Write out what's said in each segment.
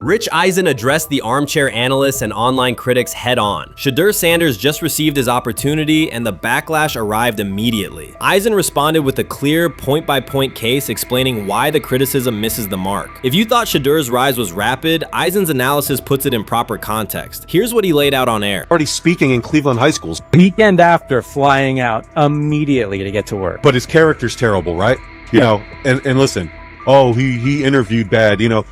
Rich Eisen addressed the armchair analysts and online critics head-on. Shedeur Sanders just received his opportunity, and the backlash arrived immediately. Eisen responded with a clear, point-by-point case explaining why the criticism misses the mark. If you thought Shedeur's rise was rapid, Eisen's analysis puts it in proper context. Here's what he laid out on air. Already speaking in Cleveland high schools. Weekend after, flying out immediately to get to work. But his character's terrible, right? You know, and listen, oh, he interviewed bad, you know.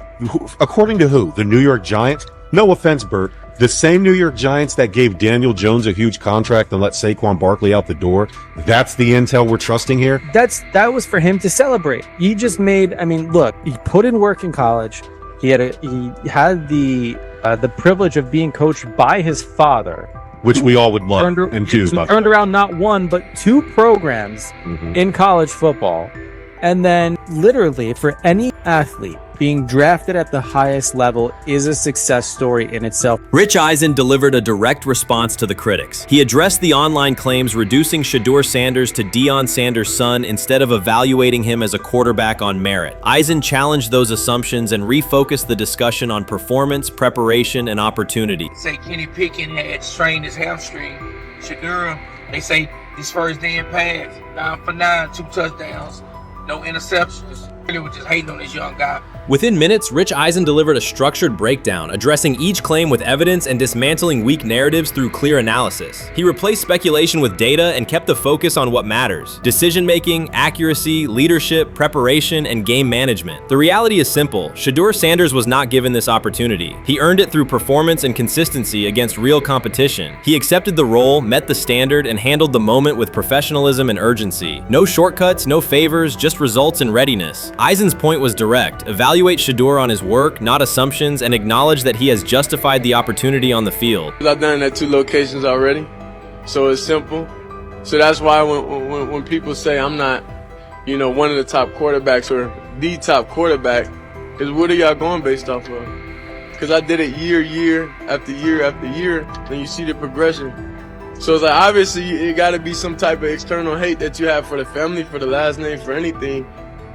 According to who? The New York Giants? No offense, Bert. The same New York Giants that gave Daniel Jones a huge contract and let Saquon Barkley out the door. That's the intel we're trusting here? That was for him to celebrate. He just made, I mean, look, he put in work in college. He had the privilege of being coached by his father. Which we all would love and do. Turned around not one, but two programs in college football. And then literally for any athlete, being drafted at the highest level is a success story in itself. Rich Eisen delivered a direct response to the critics. He addressed the online claims reducing Shedeur Sanders to Deion Sanders' son instead of evaluating him as a quarterback on merit. Eisen challenged those assumptions and refocused the discussion on performance, preparation, and opportunity. Say Kenny Pickett had strained his hamstring. Shedeur, they say his first day in pass, 9 for 9, 2 touchdowns, no interceptions. They were just hating on this young guy. Within minutes, Rich Eisen delivered a structured breakdown, addressing each claim with evidence and dismantling weak narratives through clear analysis. He replaced speculation with data and kept the focus on what matters: decision-making, accuracy, leadership, preparation, and game management. The reality is simple. Shedeur Sanders was not given this opportunity. He earned it through performance and consistency against real competition. He accepted the role, met the standard, and handled the moment with professionalism and urgency. No shortcuts, no favors, just results and readiness. Eisen's point was direct. Evaluate Shedeur on his work, not assumptions, and acknowledge that he has justified the opportunity on the field. I've done it at 2 locations already, so it's simple. So that's why when people say I'm not, you know, one of the top quarterbacks or the top quarterback, because what are y'all going based off of? Because I did it year after year after year, and you see the progression. So it's like, obviously it got to be some type of external hate that you have for the family, for the last name, for anything,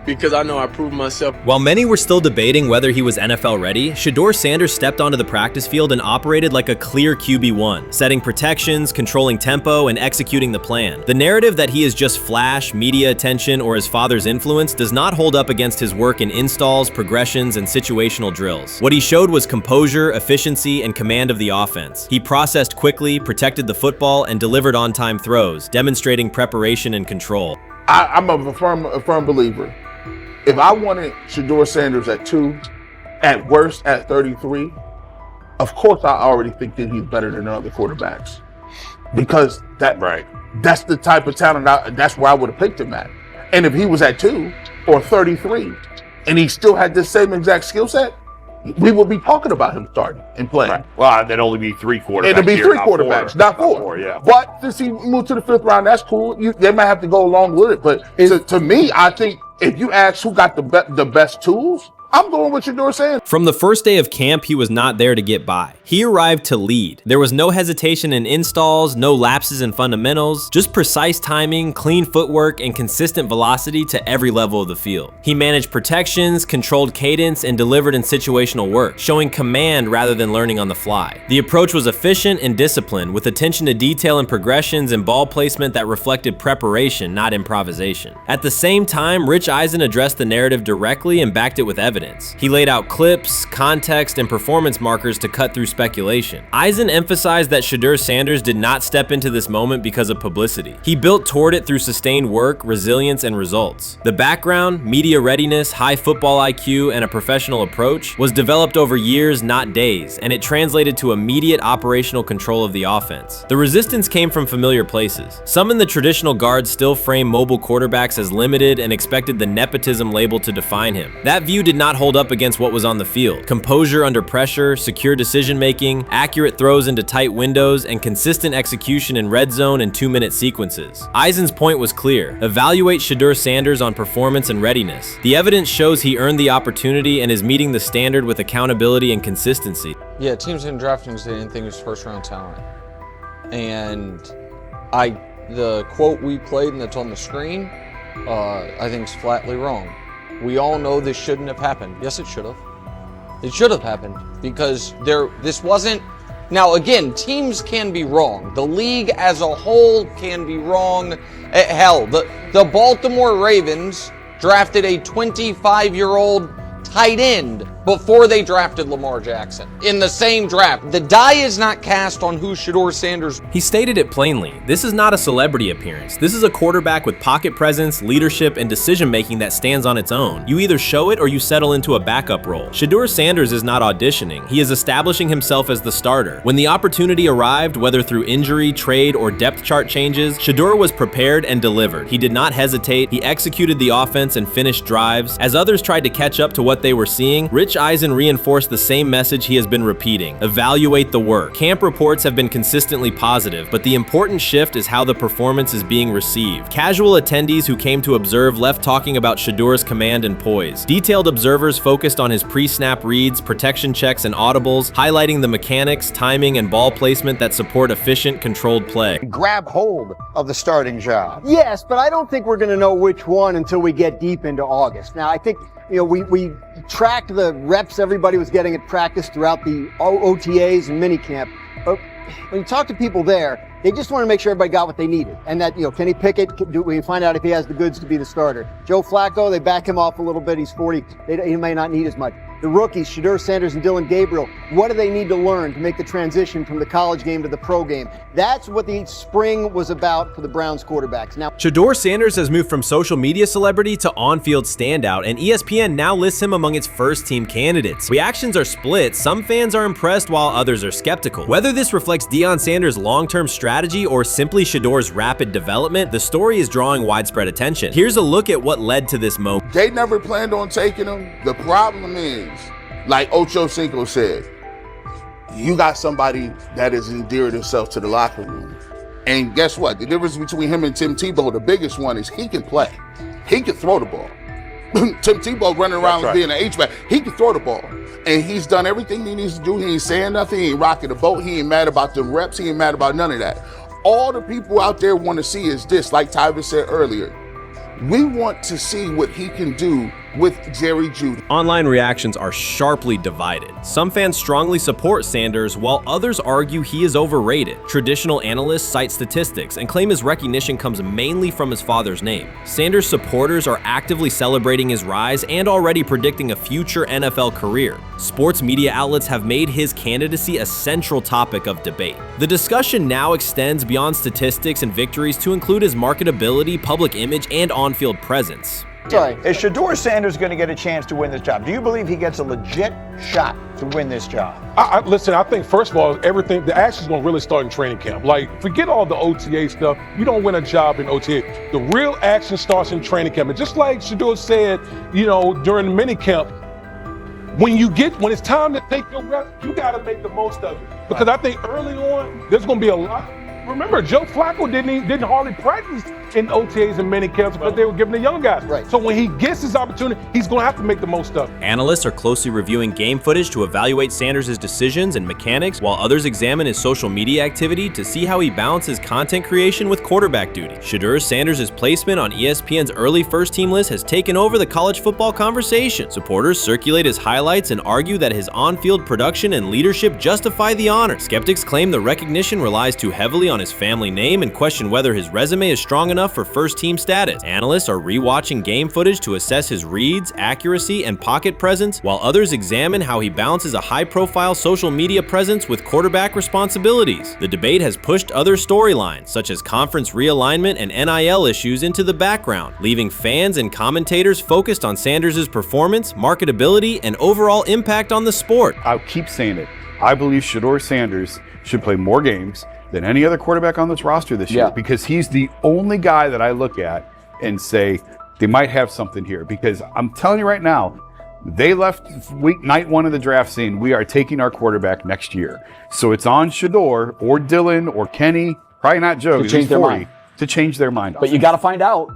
because I know I proved myself. While many were still debating whether he was NFL ready, Shedeur Sanders stepped onto the practice field and operated like a clear QB1, setting protections, controlling tempo, and executing the plan. The narrative that he is just flash, media attention, or his father's influence does not hold up against his work in installs, progressions, and situational drills. What he showed was composure, efficiency, and command of the offense. He processed quickly, protected the football, and delivered on-time throws, demonstrating preparation and control. I'm a firm believer. If I wanted Shedeur Sanders at 2, at worst at 33, of course I already think that he's better than other quarterbacks. Because that's the type of talent, that's where I would have picked him at. And if he was at 2 or 33, and he still had this same exact skill set, we would be talking about him starting and playing. Right. Well, there'd only be 3 quarterbacks. It'd be 3 quarterbacks, not 4. Yeah. But since he moved to the 5th round, that's cool. They might have to go along with it. But to me, I think if you ask who got the best tools, I'm going with Shedeur Sanders. From the first day of camp, he was not there to get by. He arrived to lead. There was no hesitation in installs, no lapses in fundamentals, just precise timing, clean footwork, and consistent velocity to every level of the field. He managed protections, controlled cadence, and delivered in situational work, showing command rather than learning on the fly. The approach was efficient and disciplined, with attention to detail and progressions and ball placement that reflected preparation, not improvisation. At the same time, Rich Eisen addressed the narrative directly and backed it with evidence. He laid out clips, context, and performance markers to cut through speculation. Eisen emphasized that Shedeur Sanders did not step into this moment because of publicity. He built toward it through sustained work, resilience, and results. The background, media readiness, high football IQ, and a professional approach was developed over years, not days, and it translated to immediate operational control of the offense. The resistance came from familiar places. Some in the traditional guard still framed mobile quarterbacks as limited and expected the nepotism label to define him. That view did not hold up against what was on the field: composure under pressure, secure decision-making, accurate throws into tight windows, and consistent execution in red zone and 2-minute sequences. Eisen's point was clear: evaluate Shedeur Sanders on performance and readiness. The evidence shows he earned the opportunity and is meeting the standard with accountability and consistency. Yeah, teams didn't draft him because they didn't think he was first-round talent. And the quote we played and that's on the screen, I think is flatly wrong. We all know this shouldn't have happened. Yes, it should have. It should have happened because this wasn't. Now, again, teams can be wrong. The league as a whole can be wrong. Hell, the Baltimore Ravens drafted a 25-year-old tight end before they drafted Lamar Jackson in the same draft. The die is not cast on who Shedeur Sanders. He stated it plainly. This is not a celebrity appearance. This is a quarterback with pocket presence, leadership, and decision-making that stands on its own. You either show it or you settle into a backup role. Shedeur Sanders is not auditioning. He is establishing himself as the starter. When the opportunity arrived, whether through injury, trade, or depth chart changes, Shedeur was prepared and delivered. He did not hesitate. He executed the offense and finished drives. As others tried to catch up to what they were seeing, Rich Eisen reinforced the same message he has been repeating: evaluate the work. Camp reports have been consistently positive, but the important shift is how the performance is being received. Casual attendees who came to observe left talking about Shedeur's command and poise. Detailed observers focused on his pre-snap reads, protection checks, and audibles, highlighting the mechanics, timing, and ball placement that support efficient, controlled play. Grab hold of the starting job. Yes, but I don't think we're going to know which one until we get deep into August. Now, I think we tracked the reps everybody was getting at practice throughout the OTAs and minicamp. But when you talk to people there, they just want to make sure everybody got what they needed. And that, Kenny Pickett, we find out if he has the goods to be the starter. Joe Flacco, they back him off a little bit. He's 40. He may not need as much. The rookies, Shedeur Sanders and Dylan Gabriel, what do they need to learn to make the transition from the college game to the pro game? That's what the spring was about for the Browns quarterbacks. Now, Shedeur Sanders has moved from social media celebrity to on-field standout, and ESPN now lists him among its first-team candidates. Reactions are split. Some fans are impressed while others are skeptical. Whether this reflects Deion Sanders' long-term strategy or simply Shedeur's rapid development, the story is drawing widespread attention. Here's a look at what led to this moment. They never planned on taking him. The problem is, like Ocho Cinco said, you got somebody that has endeared himself to the locker room. And guess what? The difference between him and Tim Tebow, the biggest one, is he can play. He can throw the ball. Tim Tebow running around being an H-back. He can throw the ball. And he's done everything he needs to do. He ain't saying nothing. He ain't rocking the boat. He ain't mad about the reps. He ain't mad about none of that. All the people out there want to see is this, like Tyver said earlier. We want to see what he can do with Jerry Jeudy. Online reactions are sharply divided. Some fans strongly support Sanders, while others argue he is overrated. Traditional analysts cite statistics and claim his recognition comes mainly from his father's name. Sanders supporters are actively celebrating his rise and already predicting a future NFL career. Sports media outlets have made his candidacy a central topic of debate. The discussion now extends beyond statistics and victories to include his marketability, public image, and on-field presence. sorry, is Shedeur Sanders going to get a chance to win this job? Do you believe he gets a legit shot to win this job? Listen, I think, first of all, the action's going to really start in training camp. Like, forget all the OTA stuff. You don't win a job in OTA. The real action starts in training camp. And just like Shedeur said, during the mini camp, when it's time to take your reps, you got to make the most of it. Because I think early on, there's going to be a lot. Remember, Joe Flacco didn't hardly practice in OTAs and mini camps because they were giving the young guys. Right. So when he gets his opportunity, he's going to have to make the most of it. Analysts are closely reviewing game footage to evaluate Sanders' decisions and mechanics, while others examine his social media activity to see how he balances content creation with quarterback duty. Shedeur Sanders' placement on ESPN's early first-team list has taken over the college football conversation. Supporters circulate his highlights and argue that his on-field production and leadership justify the honor. Skeptics claim the recognition relies too heavily on his family name and question whether his resume is strong enough for first-team status. Analysts are rewatching game footage to assess his reads, accuracy, and pocket presence, while others examine how he balances a high-profile social media presence with quarterback responsibilities. The debate has pushed other storylines, such as conference realignment and NIL issues, into the background, leaving fans and commentators focused on Sanders' performance, marketability, and overall impact on the sport. I'll keep saying it. I believe Shedeur Sanders should play more games than any other quarterback on this roster this year, because he's the only guy that I look at and say they might have something here. Because I'm telling you right now, they left night one of the draft saying we are taking our quarterback next year. So it's on Shedeur or Dylan or Kenny, probably not Joe, to change their mind. To change their mind. But you got to find out.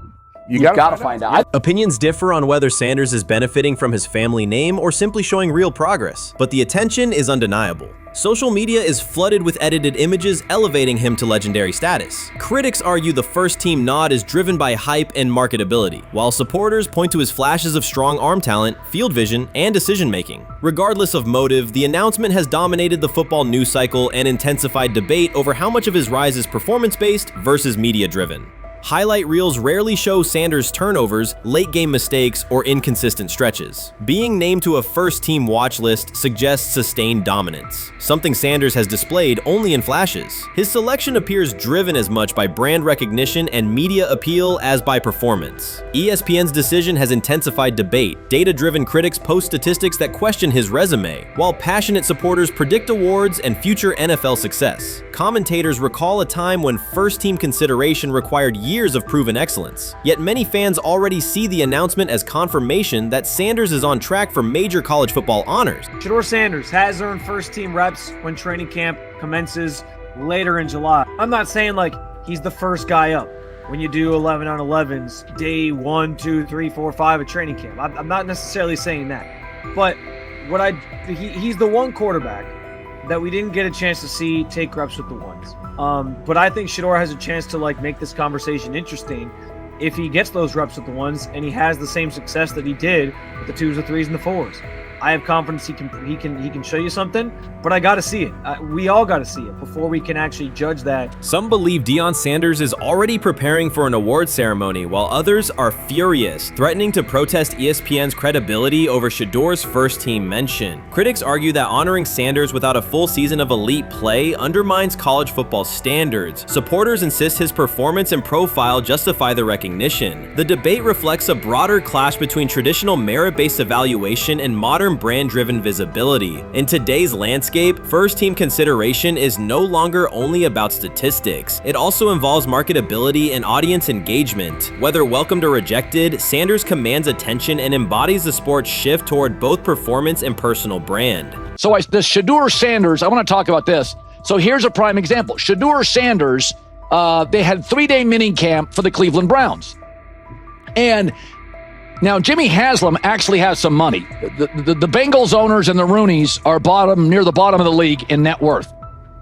You've got to find out. Opinions differ on whether Sanders is benefiting from his family name or simply showing real progress, but the attention is undeniable. Social media is flooded with edited images elevating him to legendary status. Critics argue the first-team nod is driven by hype and marketability, while supporters point to his flashes of strong arm talent, field vision, and decision-making. Regardless of motive, the announcement has dominated the football news cycle and intensified debate over how much of his rise is performance-based versus media-driven. Highlight reels rarely show Sanders' turnovers, late-game mistakes, or inconsistent stretches. Being named to a first-team watch list suggests sustained dominance, something Sanders has displayed only in flashes. His selection appears driven as much by brand recognition and media appeal as by performance. ESPN's decision has intensified debate. Data-driven critics post statistics that question his resume, while passionate supporters predict awards and future NFL success. Commentators recall a time when first-team consideration required years of proven excellence. Yet many fans already see the announcement as confirmation that Sanders is on track for major college football honors. Shedeur Sanders has earned first-team reps when training camp commences later in July. I'm not saying like he's the first guy up when you do 11 on 11s day 1, 2, 3, 4, 5 at training camp. I'm not necessarily saying that, but he's the one quarterback that we didn't get a chance to see take reps with the ones. But I think Shedeur has a chance to like make this conversation interesting if he gets those reps with the ones and he has the same success that he did with the 2s, the 3s, and the 4s. I have confidence he can show you something, but I got to see it. We all got to see it before we can actually judge that. Some believe Deion Sanders is already preparing for an award ceremony, while others are furious, threatening to protest ESPN's credibility over Shedeur's first-team mention. Critics argue that honoring Sanders without a full season of elite play undermines college football standards. Supporters insist his performance and profile justify the recognition. The debate reflects a broader clash between traditional merit-based evaluation and modern brand-driven visibility. In today's landscape, first-team consideration is no longer only about statistics. It also involves marketability and audience engagement. Whether welcomed or rejected, Sanders commands attention and embodies the sport's shift toward both performance and personal brand. So the Shedeur Sanders, I want to talk about this. So here's a prime example. Shedeur Sanders, they had 3-day mini camp for the Cleveland Browns. And now, Jimmy Haslam actually has some money. The Bengals owners and the Rooneys are near the bottom of the league in net worth.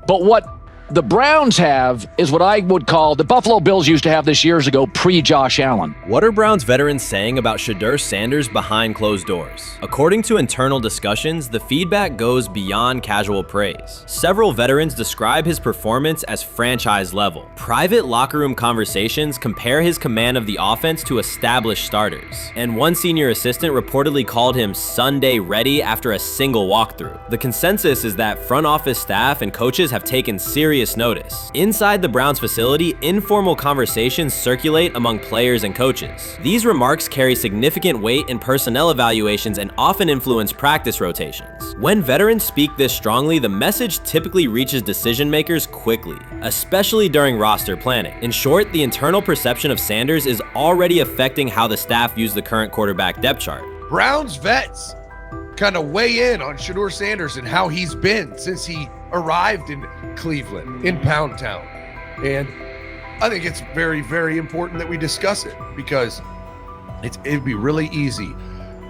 But what the Browns have is what I would call the Buffalo Bills used to have this years ago, pre-Josh Allen. What are Browns veterans saying about Shedeur Sanders behind closed doors? According to internal discussions, the feedback goes beyond casual praise. Several veterans describe his performance as franchise level. Private locker room conversations compare his command of the offense to established starters. And one senior assistant reportedly called him Sunday ready after a single walkthrough. The consensus is that front office staff and coaches have taken serious notice. Inside the Browns facility, informal conversations circulate among players and coaches. These remarks carry significant weight in personnel evaluations and often influence practice rotations. When veterans speak this strongly, the message typically reaches decision makers quickly, especially during roster planning. In short, the internal perception of Sanders is already affecting how the staff views the current quarterback depth chart. Browns vets kind of weigh in on Shedeur Sanders and how he's been since he arrived in Cleveland, in Pound Town. And I think it's very, very important that we discuss it because it'd be really easy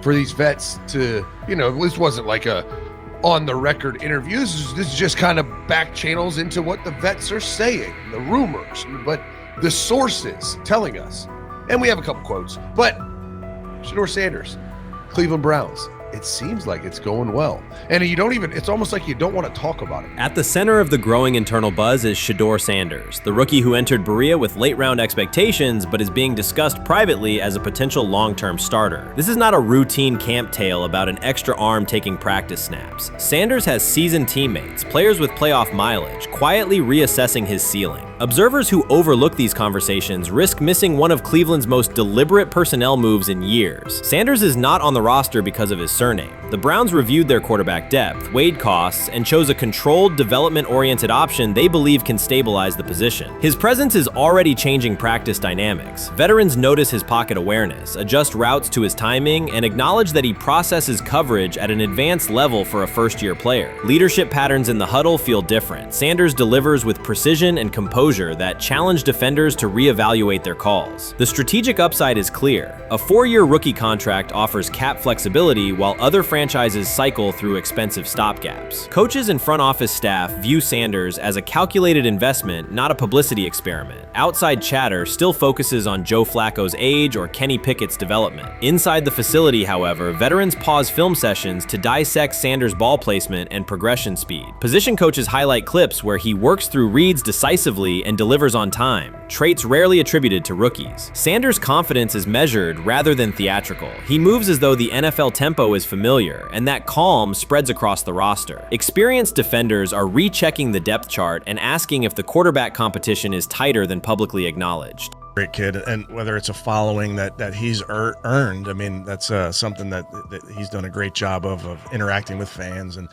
for these vets to, this wasn't like a on-the-record interview. This is just kind of back channels into what the vets are saying, the rumors, but the sources telling us. And we have a couple quotes, but Shedeur Sanders, Cleveland Browns, it seems like it's going well. And it's almost like you don't want to talk about it. At the center of the growing internal buzz is Shedeur Sanders, the rookie who entered Berea with late-round expectations but is being discussed privately as a potential long-term starter. This is not a routine camp tale about an extra arm taking practice snaps. Sanders has seasoned teammates, players with playoff mileage, quietly reassessing his ceiling. Observers who overlook these conversations risk missing one of Cleveland's most deliberate personnel moves in years. Sanders is not on the roster because of his surname. The Browns reviewed their quarterback depth, weighed costs, and chose a controlled, development-oriented option they believe can stabilize the position. His presence is already changing practice dynamics. Veterans notice his pocket awareness, adjust routes to his timing, and acknowledge that he processes coverage at an advanced level for a first-year player. Leadership patterns in the huddle feel different. Sanders delivers with precision and composure that challenge defenders to reevaluate their calls. The strategic upside is clear. A 4-year rookie contract offers cap flexibility while other franchises cycle through expensive stopgaps. Coaches and front office staff view Sanders as a calculated investment, not a publicity experiment. Outside chatter still focuses on Joe Flacco's age or Kenny Pickett's development. Inside the facility, however, veterans pause film sessions to dissect Sanders' ball placement and progression speed. Position coaches highlight clips where he works through reads decisively and delivers on time, traits rarely attributed to rookies. Sanders' confidence is measured rather than theatrical. He moves as though the NFL tempo is familiar, and that calm spreads across the roster. Experienced defenders are rechecking the depth chart and asking if the quarterback competition is tighter than publicly acknowledged. Great kid, and whether it's a following that he's earned, I mean, that's something that he's done a great job of interacting with fans, and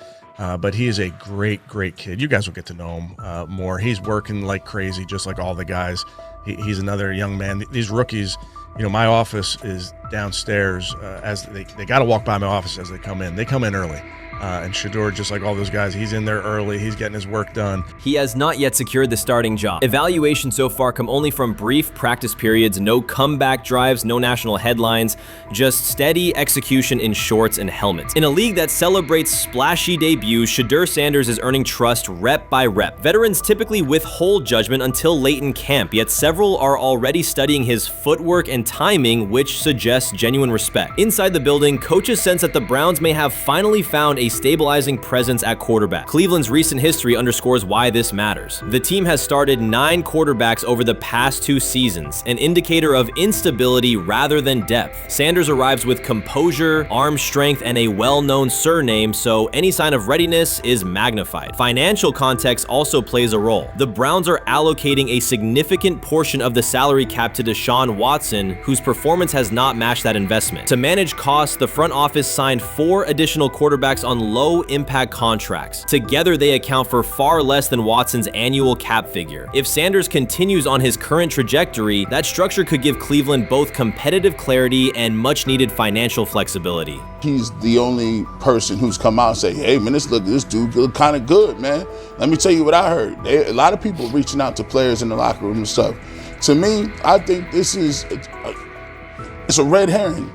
but he is a great kid. You guys will get to know him more. He's working like crazy, just like all the guys. He's another young man. These rookies, you know, my office is downstairs. As they got to walk by my office as they come in. They come in early. And Shedeur, just like all those guys, he's in there early. He's getting his work done. He has not yet secured the starting job. Evaluations so far come only from brief practice periods, no comeback drives, no national headlines, just steady execution in shorts and helmets. In a league that celebrates splashy debuts, Shedeur Sanders is earning trust rep by rep. Veterans typically withhold judgment until late in camp, yet several are already studying his footwork and timing, which suggests genuine respect. Inside the building, coaches sense that the Browns may have finally found a stabilizing presence at quarterback. Cleveland's recent history underscores why this matters. The team has started 9 quarterbacks over the past 2 seasons, an indicator of instability rather than depth. Sanders arrives with composure, arm strength, and a well-known surname, so any sign of readiness is magnified. Financial context also plays a role. The Browns are allocating a significant portion of the salary cap to Deshaun Watson, whose performance has not matched that investment. To manage costs, the front office signed 4 additional quarterbacks on low-impact contracts. Together, they account for far less than Watson's annual cap figure. If Sanders continues on his current trajectory, that structure could give Cleveland both competitive clarity and much-needed financial flexibility. He's the only person who's come out and say, hey, man, this dude look kind of good, man. Let me tell you what I heard. A lot of people reaching out to players in the locker room and stuff. To me, I think this is it's a red herring.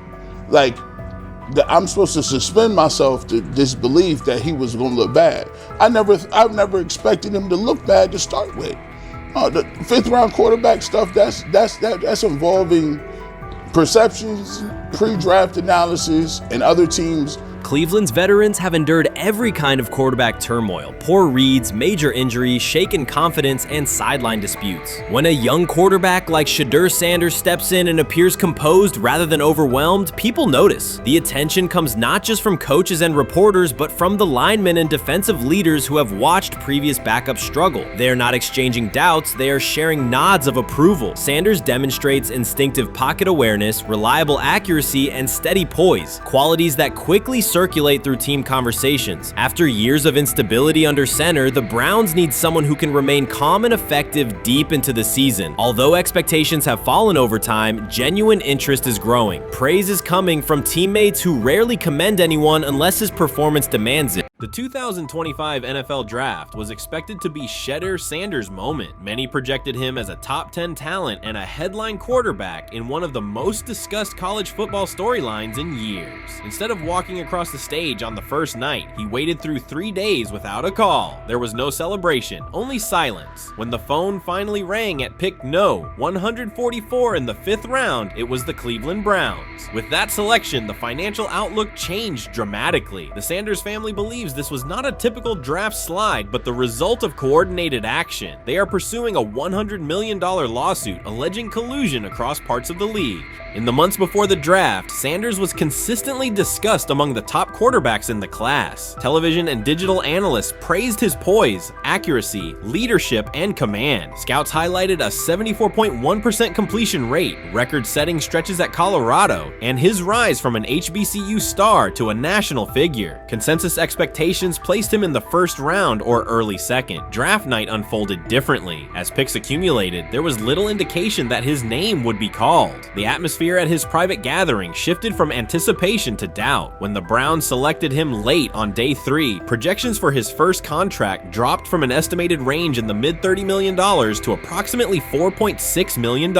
Like, I'm supposed to suspend myself to this belief that he was going to look bad. I've never expected him to look bad to start with. The 5th round quarterback stuff, that's involving perceptions, pre-draft analysis, and other teams. Cleveland's veterans have endured every kind of quarterback turmoil, poor reads, major injuries, shaken confidence, and sideline disputes. When a young quarterback like Shedeur Sanders steps in and appears composed rather than overwhelmed, people notice. The attention comes not just from coaches and reporters, but from the linemen and defensive leaders who have watched previous backups struggle. They are not exchanging doubts, they are sharing nods of approval. Sanders demonstrates instinctive pocket awareness, reliable accuracy, and steady poise, qualities that quickly circulate through team conversations. After years of instability under center, the Browns need someone who can remain calm and effective deep into the season. Although expectations have fallen over time, genuine interest is growing. Praise is coming from teammates who rarely commend anyone unless his performance demands it. The 2025 NFL Draft was expected to be Shedeur Sanders' moment. Many projected him as a top 10 talent and a headline quarterback in one of the most discussed college football storylines in years. Instead of walking across the stage on the first night, he waited through 3 days without a call. There was no celebration, only silence. When the phone finally rang at pick no. 144 in the 5th round, it was the Cleveland Browns. With that selection, the financial outlook changed dramatically. The Sanders family believes this was not a typical draft slide, but the result of coordinated action. They are pursuing a $100 million lawsuit alleging collusion across parts of the league. In the months before the draft, Sanders was consistently discussed among the top quarterbacks in the class. Television and digital analysts praised his poise, accuracy, leadership, and command. Scouts highlighted a 74.1% completion rate, record-setting stretches at Colorado, and his rise from an HBCU star to a national figure. Consensus expectations placed him in the first round or early second. Draft night unfolded differently. As picks accumulated, there was little indication that his name would be called. The atmosphere at his private gathering shifted from anticipation to doubt. When the Browns selected him late on day 3, projections for his first contract dropped from an estimated range in the mid-$30 million to approximately $4.6 million,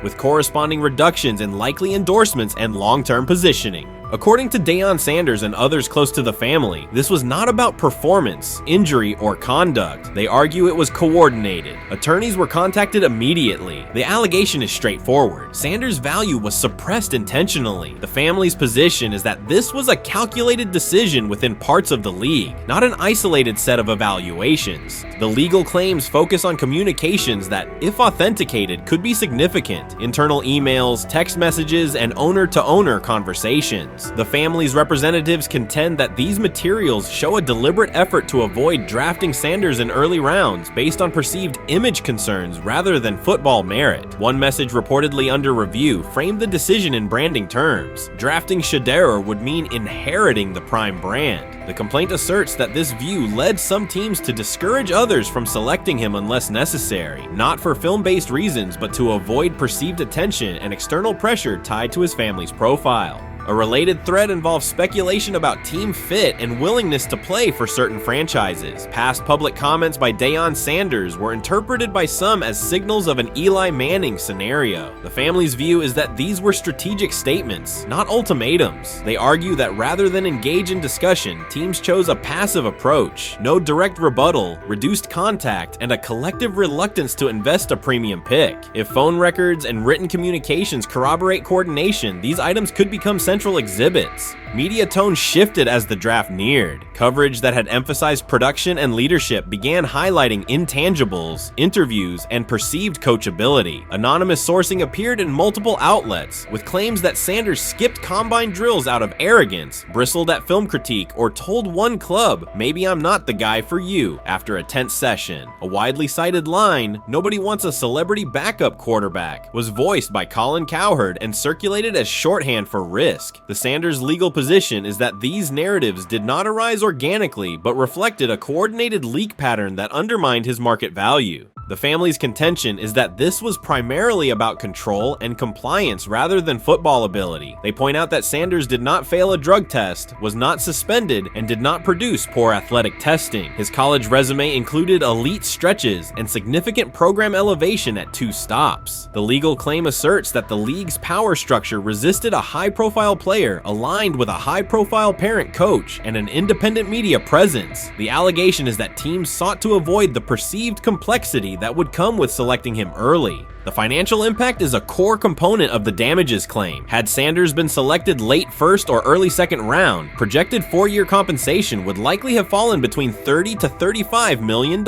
with corresponding reductions in likely endorsements and long-term positioning. According to Deion Sanders and others close to the family, this was not about performance, injury, or conduct. They argue it was coordinated. Attorneys were contacted immediately. The allegation is straightforward. Sanders' value was suppressed intentionally. The family's position is that this was a calculated decision within parts of the league, not an isolated set of evaluations. The legal claims focus on communications that, if authenticated, could be significant: internal emails, text messages, and owner-to-owner conversations. The family's representatives contend that these materials show a deliberate effort to avoid drafting Sanders in early rounds based on perceived image concerns rather than football merit. One message reportedly under review framed the decision in branding terms. Drafting Shedeur would mean inheriting the Prime brand. The complaint asserts that this view led some teams to discourage others from selecting him unless necessary, not for film-based reasons, but to avoid perceived attention and external pressure tied to his family's profile. A related thread involves speculation about team fit and willingness to play for certain franchises. Past public comments by Deion Sanders were interpreted by some as signals of an Eli Manning scenario. The family's view is that these were strategic statements, not ultimatums. They argue that rather than engage in discussion, teams chose a passive approach, no direct rebuttal, reduced contact, and a collective reluctance to invest a premium pick. If phone records and written communications corroborate coordination, these items could become central exhibits. Media tone shifted as the draft neared. Coverage that had emphasized production and leadership began highlighting intangibles, interviews, and perceived coachability. Anonymous sourcing appeared in multiple outlets, with claims that Sanders skipped combine drills out of arrogance, bristled at film critique, or told one club, "Maybe I'm not the guy for you," after a tense session. A widely cited line, "Nobody wants a celebrity backup quarterback," was voiced by Colin Cowherd and circulated as shorthand for risk. The Sanders legal position is that these narratives did not arise organically, but reflected a coordinated leak pattern that undermined his market value. The family's contention is that this was primarily about control and compliance rather than football ability. They point out that Sanders did not fail a drug test, was not suspended, and did not produce poor athletic testing. His college resume included elite stretches and significant program elevation at 2 stops. The legal claim asserts that the league's power structure resisted a high-profile player aligned with a high-profile parent coach and an independent media presence. The allegation is that teams sought to avoid the perceived complexity that would come with selecting him early. The financial impact is a core component of the damages claim. Had Sanders been selected late first or early second round, projected 4-year compensation would likely have fallen between $30 to $35 million,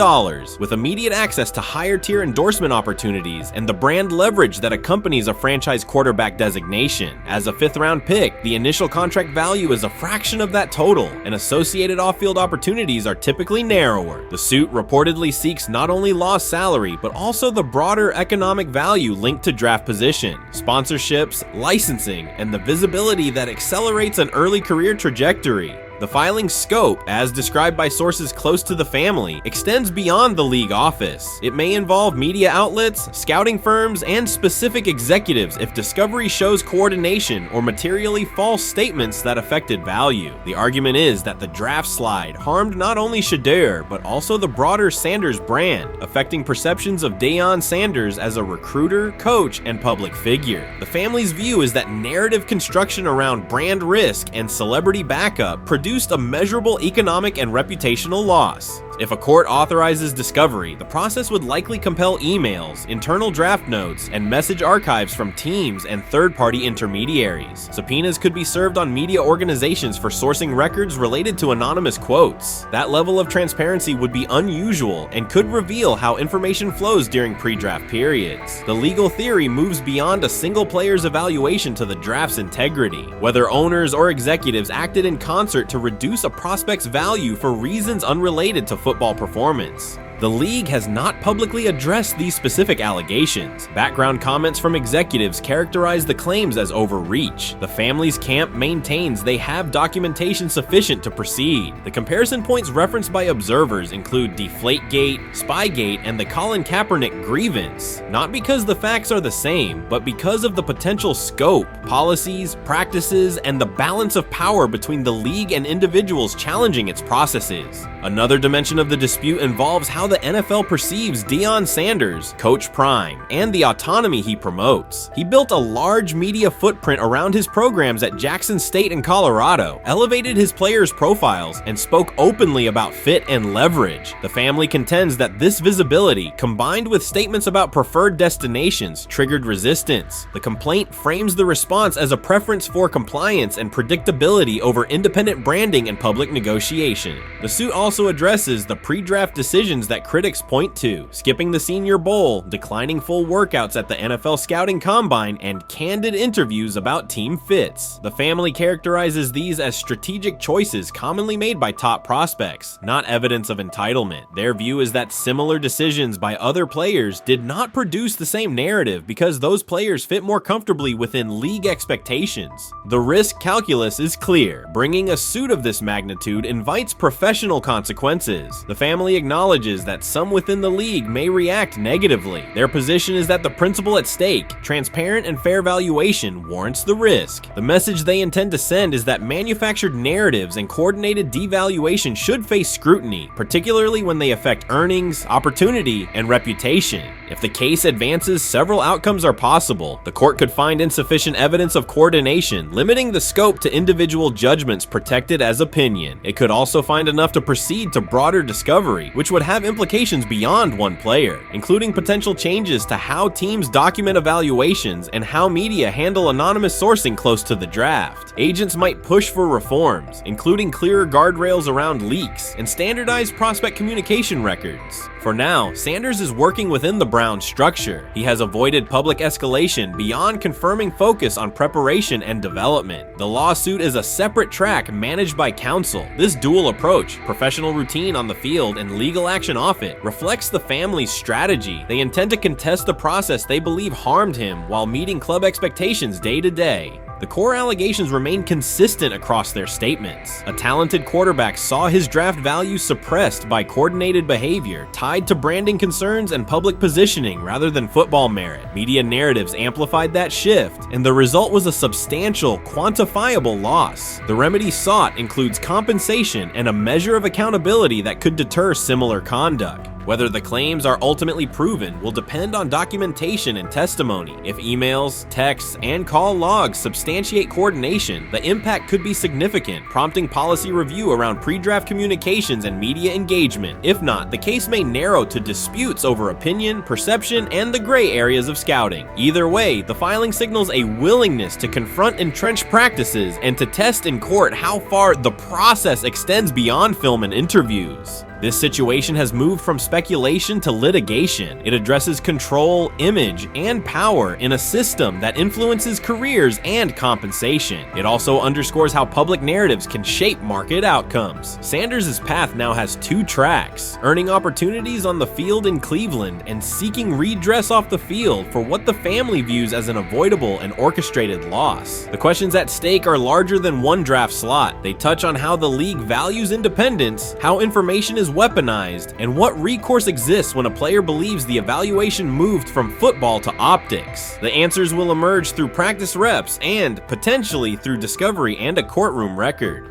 with immediate access to higher tier endorsement opportunities and the brand leverage that accompanies a franchise quarterback designation. As a 5th round pick, the initial contract value is a fraction of that total, and associated off-field opportunities are typically narrower. The suit reportedly seeks not only lost salary, but also the broader economic value linked to draft position, sponsorships, licensing, and the visibility that accelerates an early career trajectory. The filing's scope, as described by sources close to the family, extends beyond the league office. It may involve media outlets, scouting firms, and specific executives if discovery shows coordination or materially false statements that affected value. The argument is that the draft slide harmed not only Shedeur, but also the broader Sanders brand, affecting perceptions of Deion Sanders as a recruiter, coach, and public figure. The family's view is that narrative construction around brand risk and celebrity backup produced a measurable economic and reputational loss. If a court authorizes discovery, the process would likely compel emails, internal draft notes, and message archives from teams and third-party intermediaries. Subpoenas could be served on media organizations for sourcing records related to anonymous quotes. That level of transparency would be unusual and could reveal how information flows during pre-draft periods. The legal theory moves beyond a single player's evaluation to the draft's integrity, whether owners or executives acted in concert to reduce a prospect's value for reasons unrelated to football performance. The league has not publicly addressed these specific allegations. Background comments from executives characterize the claims as overreach. The family's camp maintains they have documentation sufficient to proceed. The comparison points referenced by observers include Deflategate, Spygate, and the Colin Kaepernick grievance, not because the facts are the same, but because of the potential scope, policies, practices, and the balance of power between the league and individuals challenging its processes. Another dimension of the dispute involves how the NFL perceives Deion Sanders, Coach Prime, and the autonomy he promotes. He built a large media footprint around his programs at Jackson State and Colorado, elevated his players' profiles, and spoke openly about fit and leverage. The family contends that this visibility, combined with statements about preferred destinations, triggered resistance. The complaint frames the response as a preference for compliance and predictability over independent branding and public negotiation. The suit also addresses the pre-draft decisions that critics point to: skipping the Senior Bowl, declining full workouts at the NFL Scouting Combine, and candid interviews about team fits. The family characterizes these as strategic choices commonly made by top prospects, not evidence of entitlement. Their view is that similar decisions by other players did not produce the same narrative because those players fit more comfortably within league expectations. The risk calculus is clear. Bringing a suit of this magnitude invites professional consequences. The family acknowledges that some within the league may react negatively. Their position is that the principle at stake, transparent and fair valuation, warrants the risk. The message they intend to send is that manufactured narratives and coordinated devaluation should face scrutiny, particularly when they affect earnings, opportunity, and reputation. If the case advances, several outcomes are possible. The court could find insufficient evidence of coordination, limiting the scope to individual judgments protected as opinion. It could also find enough to proceed to broader discovery, which would have implications beyond one player, including potential changes to how teams document evaluations and how media handle anonymous sourcing close to the draft. Agents might push for reforms, including clearer guardrails around leaks and standardized prospect communication records. For now, Sanders is working within the Browns structure. He has avoided public escalation beyond confirming focus on preparation and development. The lawsuit is a separate track managed by counsel. This dual approach, professional routine on the field and legal action off it, reflects the family's strategy. They intend to contest the process they believe harmed him while meeting club expectations day to day. The core allegations remain consistent across their statements. A talented quarterback saw his draft value suppressed by coordinated behavior tied to branding concerns and public positioning rather than football merit. Media narratives amplified that shift, and the result was a substantial, quantifiable loss. The remedy sought includes compensation and a measure of accountability that could deter similar conduct. Whether the claims are ultimately proven will depend on documentation and testimony. If emails, texts, and call logs substantiate coordination, the impact could be significant, prompting policy review around pre-draft communications and media engagement. If not, the case may narrow to disputes over opinion, perception, and the gray areas of scouting. Either way, the filing signals a willingness to confront entrenched practices and to test in court how far the process extends beyond film and interviews. This situation has moved from speculation to litigation. It addresses control, image, and power in a system that influences careers and compensation. It also underscores how public narratives can shape market outcomes. Sanders' path now has two tracks: earning opportunities on the field in Cleveland and seeking redress off the field for what the family views as an avoidable and orchestrated loss. The questions at stake are larger than one draft slot. They touch on how the league values independence, how information is weaponized, and what recourse exists when a player believes the evaluation moved from football to optics. The answers will emerge through practice reps and, potentially, through discovery and a courtroom record.